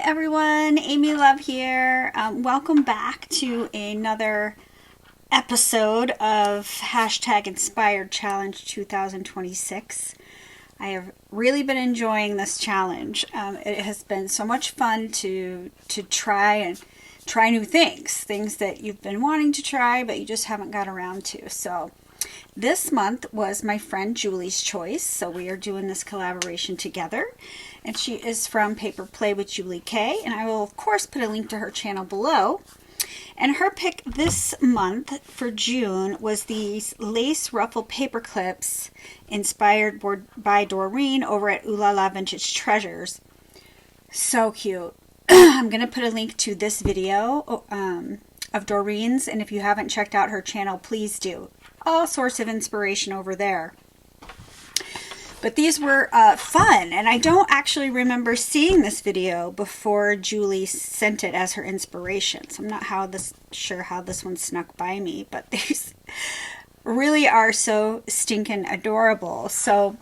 everyone, Amy Love here. Welcome back to another episode of hashtag Inspired Challenge 2026. I have really been enjoying this challenge. It has been so much fun to try new things that you've been wanting to try but you just haven't got around to. So this month was my friend Julie's choice, so we are doing this collaboration together. And she is from Paper Play with Julie K. And I will, of course, put a link to her channel below. And her pick this month for June was these lace ruffled paper clips inspired by Doreen over at Ooh La La Vintage Treasures. So cute. I'm going to put a link to this video of Doreen's. And if you haven't checked out her channel, please do. All sorts of inspiration over there. But these were fun, and I don't actually remember seeing this video before Julie sent it as her inspiration. So I'm not sure how this one snuck by me, but these really are so stinking adorable. So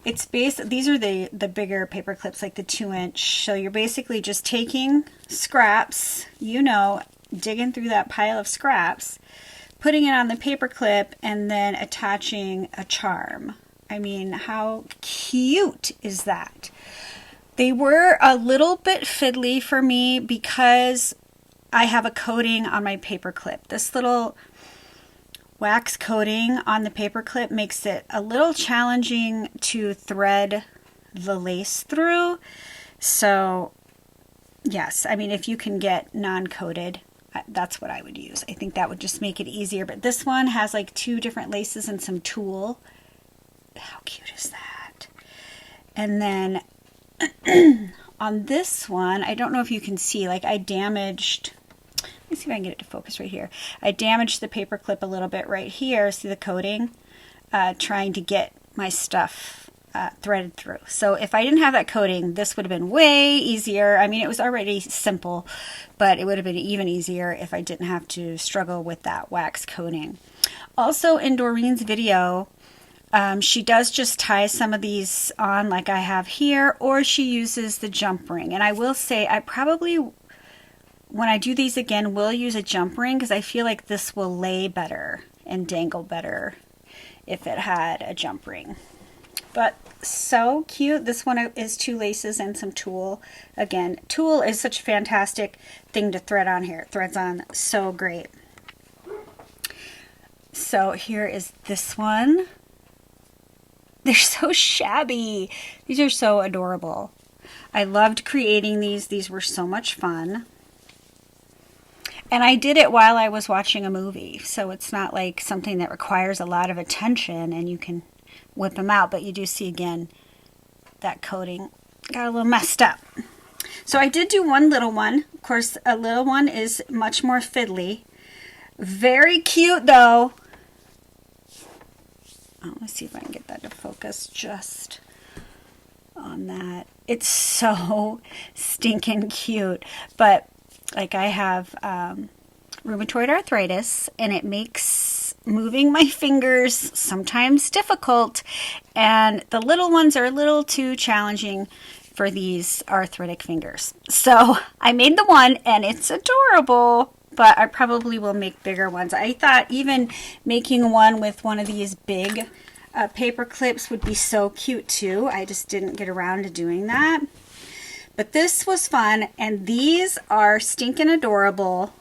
it's these are the bigger paper clips, like the 2-inch. So you're basically just taking scraps, digging through that pile of scraps, putting it on the paper clip, and then attaching a charm. I mean, how cute is that? They were a little bit fiddly for me because I have a coating on my paper clip. This little wax coating on the paper clip makes it a little challenging to thread the lace through. So, yes, I mean, if you can get non-coated, that's what I would use. I think that would just make it easier. But this one has like 2 different laces and some tulle. How cute is that? And then on this one, I don't know if you can see, like I damaged, let me see if I can get it to focus right here. I damaged the paper clip a little bit right here. See the coating? Trying to get my stuff threaded through. So if I didn't have that coating, this would have been way easier. I mean, it was already simple, but it would have been even easier if I didn't have to struggle with that wax coating. Also in Doreen's video, she does just tie some of these on like I have here, or she uses the jump ring. And I will say I probably, when I do these again, will use a jump ring because I feel like this will lay better and dangle better if it had a jump ring. But so cute. This one is 2 laces and some tulle. Again, tulle is such a fantastic thing to thread on here. It threads on so great. So here is this one. They're so shabby. These are so adorable. I loved creating these. These were so much fun. And I did it while I was watching a movie. So it's not like something that requires a lot of attention and you can whip them out. But you do see, again, that coating got a little messed up. So I did do one little one. Of course, a little one is much more fiddly. Very cute, though. Oh, let's see if I can get that to focus just on that. It's so stinking cute. But like I have rheumatoid arthritis, and it makes moving my fingers sometimes difficult. And the little ones are a little too challenging for these arthritic fingers. So I made the one, and it's adorable. But I probably will make bigger ones. I thought even making one with one of these big paper clips would be so cute too. I just didn't get around to doing that. But this was fun, and these are stinking adorable.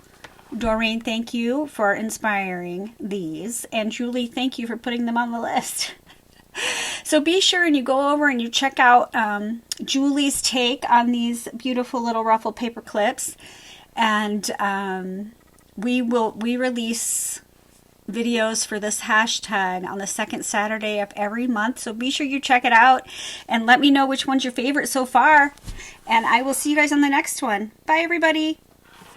Doreen, thank you for inspiring these. And Julie, thank you for putting them on the list. So be sure and you go over and you check out Julie's take on these beautiful little ruffled paper clips. And we release videos for this hashtag on the 2nd Saturday of every month. So be sure you check it out and let me know which one's your favorite so far. And I will see you guys on the next one. Bye, everybody.